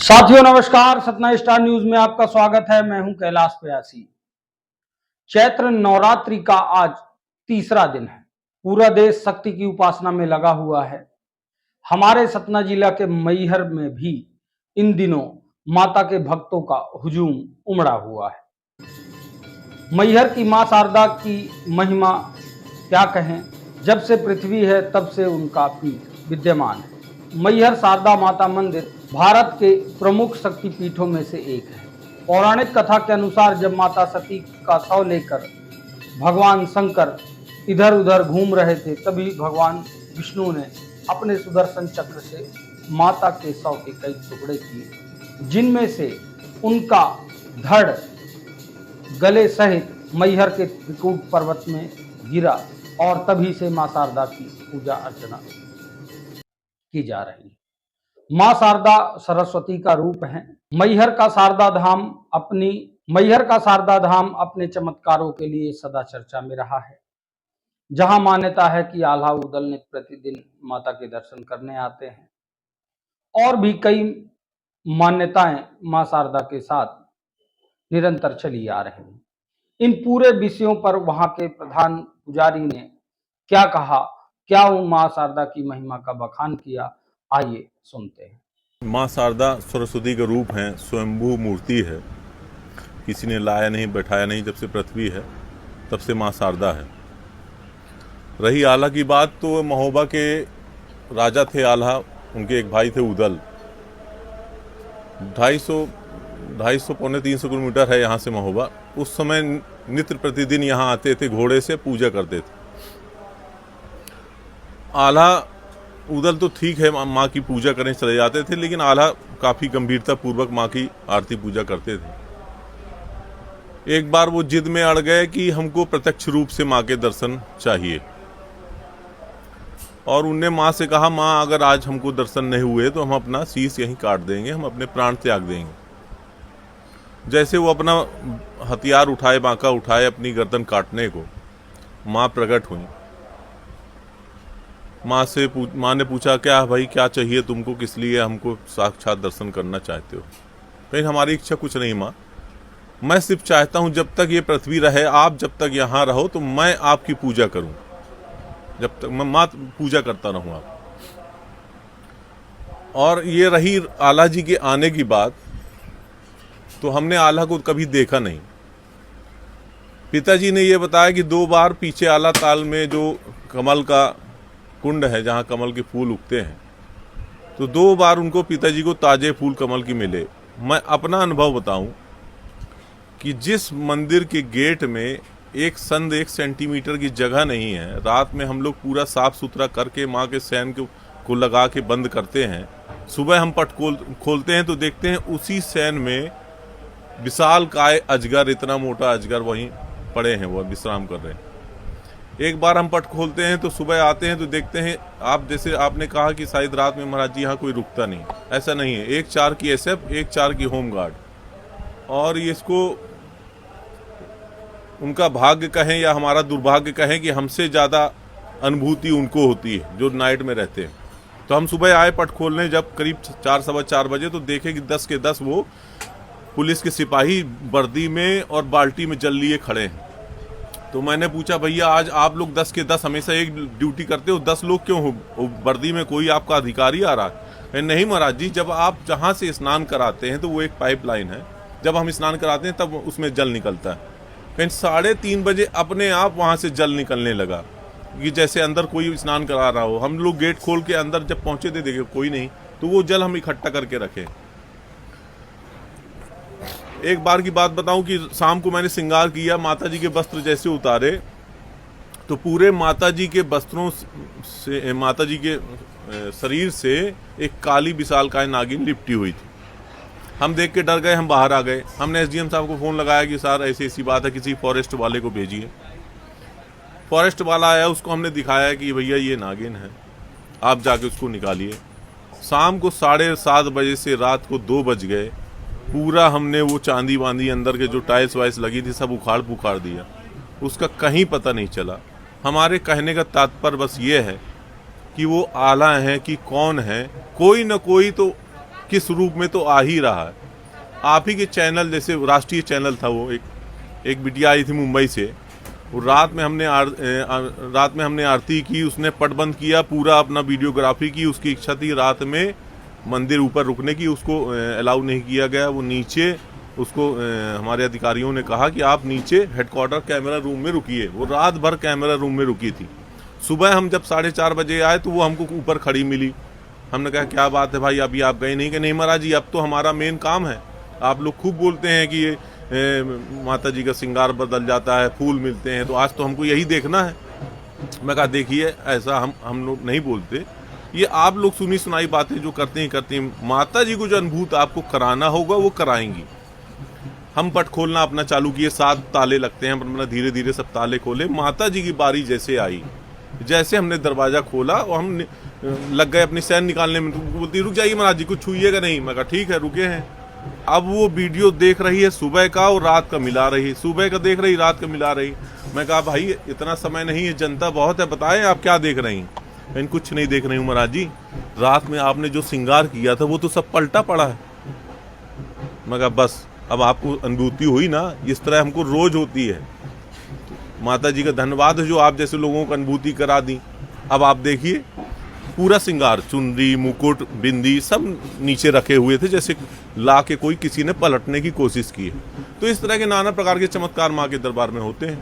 साथियों नमस्कार, Satna star news में आपका स्वागत है। मैं हूं कैलाश प्रयासी। चैत्र नवरात्रि का आज तीसरा दिन है। पूरा देश शक्ति की उपासना में लगा हुआ है। हमारे सतना जिला के मैहर में भी इन दिनों माता के भक्तों का हुजूम उमड़ा हुआ है। मैहर की मां शारदा की महिमा क्या कहें, जब से पृथ्वी है तब से उनका पीठ विद्यमान है। मैहर शारदा माता मंदिर भारत के प्रमुख शक्तिपीठों में से एक है। पौराणिक कथा के अनुसार जब माता सती का शव लेकर भगवान शंकर इधर उधर घूम रहे थे, तभी भगवान विष्णु ने अपने सुदर्शन चक्र से माता के शव के कई टुकड़े किए, जिनमें से उनका धड़ गले सहित मैहर के त्रिकूट पर्वत में गिरा और तभी से मां शारदा की पूजा अर्चना की जा रही है। मां शारदा सरस्वती का रूप है। मैहर का शारदा धाम अपने चमत्कारों के लिए सदा चर्चा में रहा है। जहां मान्यता है कि आल्हा उदल नित्य प्रतिदिन माता के दर्शन करने आते हैं, और भी कई मान्यताएं मां शारदा के साथ निरंतर चली आ रही हैं। इन पूरे विषयों पर वहां के प्रधान पुजारी ने क्या कहा, क्या वो मां शारदा की महिमा का बखान किया, आइए सुनते हैं। माँ शारदा सरस्वती का रूप है, स्वयंभू मूर्ति है, किसी ने लाया नहीं बैठाया नहीं। जब से पृथ्वी है तब से माँ शारदा है। रही आल्हा की बात, तो महोबा के राजा थे आल्हा, उनके एक भाई थे उदल। 250 पौने 300 किलोमीटर है यहाँ से महोबा। उस समय नित्य प्रतिदिन यहाँ आते थे, घोड़े से पूजा करते थे। आल्हा उदल तो ठीक है, माँ की पूजा करने चले जाते थे, लेकिन आल्हा काफ़ी गंभीरता पूर्वक माँ की आरती पूजा करते थे। एक बार वो जिद में अड़ गए कि हमको प्रत्यक्ष रूप से माँ के दर्शन चाहिए, और उनने माँ से कहा, माँ अगर आज हमको दर्शन नहीं हुए तो हम अपना शीश यहीं काट देंगे, हम अपने प्राण त्याग देंगे। जैसे वो अपना हथियार उठाए, बांका उठाए अपनी गर्दन काटने को, माँ प्रकट हुई। माँ ने पूछा, क्या भाई क्या चाहिए तुमको, किस लिए हमको साक्षात दर्शन करना चाहते हो? कहीं हमारी इच्छा कुछ नहीं माँ, मैं सिर्फ चाहता हूँ जब तक ये पृथ्वी रहे, आप जब तक यहाँ रहो तो मैं आपकी पूजा करूँ, जब तक मैं माँ पूजा करता रहूँ आप। और ये रही आल्हा जी के आने की बात, तो हमने आल्हा को कभी देखा नहीं। पिताजी ने ये बताया कि 2 बार पीछे आल्हा ताल में जो कमल का कुंड है, जहाँ कमल के फूल उगते हैं, तो 2 बार उनको पिताजी को ताजे फूल कमल की मिले। मैं अपना अनुभव बताऊं कि जिस मंदिर के गेट में 1 सेंटीमीटर की जगह नहीं है, रात में हम लोग पूरा साफ सुथरा करके माँ के सैन को लगा के बंद करते हैं। सुबह हम पट खोलते हैं तो देखते हैं उसी सैन में विशाल काय अजगर, इतना मोटा अजगर वहीं पड़े हैं, वो विश्राम कर रहे हैं। एक बार हम पट खोलते हैं तो सुबह आते हैं तो देखते हैं, आप जैसे आपने कहा कि शायद रात में महाराज जी यहाँ कोई रुकता नहीं, ऐसा नहीं है। 1 4 की SF, 1 4 की होमगार्ड। और इसको उनका भाग्य कहें या हमारा दुर्भाग्य कहें कि हमसे ज़्यादा अनुभूति उनको होती है जो नाइट में रहते हैं। तो हम सुबह आए पट खोलने, जब करीब 4 सवा 4 बजे, तो देखे कि 10 के 10 वो पुलिस के सिपाही वर्दी में और बाल्टी में जल लिए खड़े हैं। तो मैंने पूछा, भैया आज आप लोग 10 के 10 हमेशा एक ड्यूटी करते हो, 10 लोग क्यों हो वर्दी में? कोई आपका अधिकारी आ रहा है? नहीं महाराज जी, जब आप जहाँ से स्नान कराते हैं तो वो एक पाइपलाइन है, जब हम स्नान कराते हैं तब उसमें जल निकलता है। कहीं 3:30 बजे अपने आप वहाँ से जल निकलने लगा, कि जैसे अंदर कोई स्नान करा रहा हो। हम लोग गेट खोल के अंदर जब पहुँचे थे, देखे कोई नहीं, तो वो जल हम इकट्ठा करके रखे। एक बार की बात बताऊं कि शाम को मैंने श्रृंगार किया, माता जी के वस्त्र जैसे उतारे तो पूरे माता जी के वस्त्रों से, माता जी के शरीर से एक काली विशालकाय नागिन लिपटी हुई थी। हम देख के डर गए, हम बाहर आ गए। हमने SDM साहब को फ़ोन लगाया कि सर ऐसी बात है, किसी फॉरेस्ट वाले को भेजिए। फॉरेस्ट वाला आया, उसको हमने दिखाया कि भैया ये नागिन है, आप जाके उसको निकालिए। शाम को 7:30 बजे से रात को 2 बज गए, पूरा हमने वो चांदी वांदी अंदर के जो टाइल्स वाइल्स लगी थी सब उखाड़ पुखाड़ दिया, उसका कहीं पता नहीं चला। हमारे कहने का तात्पर्य बस ये है कि वो आल्हा हैं कि कौन है, कोई न कोई तो किस रूप में तो आ ही रहा है। आप ही के चैनल, जैसे राष्ट्रीय चैनल था वो, एक बिटिया आई थी मुंबई से, वो रात में हमने आरती की, उसने पटबंद किया, पूरा अपना वीडियोग्राफी की। उसकी इच्छा थी रात में मंदिर ऊपर रुकने की, उसको अलाउ नहीं किया गया। वो नीचे, उसको हमारे अधिकारियों ने कहा कि आप नीचे हेडक्वार्टर कैमरा रूम में रुकिए। वो रात भर कैमरा रूम में रुकी थी। सुबह हम जब 4:30 बजे आए तो वो हमको ऊपर खड़ी मिली। हमने कहा क्या बात है भाई, अभी आप गए नहीं? कि नहीं महाराज जी, अब तो हमारा मेन काम है। आप लोग खूब बोलते हैं कि ये माता जी का श्रृंगार बदल जाता है, फूल मिलते हैं, तो आज तो हमको यही देखना है। मैं कहा देखिए, ऐसा हम लोग नहीं बोलते। ये आप लोग सुनी सुनाई बातें जो करते हैं। माता जी को जो अनुभूत आपको कराना होगा वो कराएंगी। हम पट खोलना अपना चालू किए, 7 ताले लगते हैं, अपना धीरे धीरे सब ताले खोले। माता जी की बारी जैसे आई, जैसे हमने दरवाजा खोला और हम लग गए अपनी सैन निकालने में, तो बोलती रुक जाइए महाराज जी, कुछ छूइएगा नहीं। मैं कहा ठीक है, रुके हैं। अब वो वीडियो देख रही है सुबह का और रात का मिला रही, सुबह का देख रही, रात का मिला रही। मैं कहा भाई इतना समय नहीं है, जनता बहुत है, बताएं आप क्या देख रही हैं? मैं कुछ नहीं देख रही हूँ महाराज जी, रात में आपने जो श्रृंगार किया था वो तो सब पलटा पड़ा है। मैं कहा बस, अब आपको अनुभूति हुई ना, इस तरह हमको रोज होती है। माता जी का धन्यवाद है जो आप जैसे लोगों को अनुभूति करा दी। अब आप देखिए, पूरा श्रृंगार, चुनरी, मुकुट, बिंदी सब नीचे रखे हुए थे, जैसे ला के कोई किसी ने पलटने की कोशिश की है। तो इस तरह के नाना प्रकार के चमत्कार माँ के दरबार में होते हैं।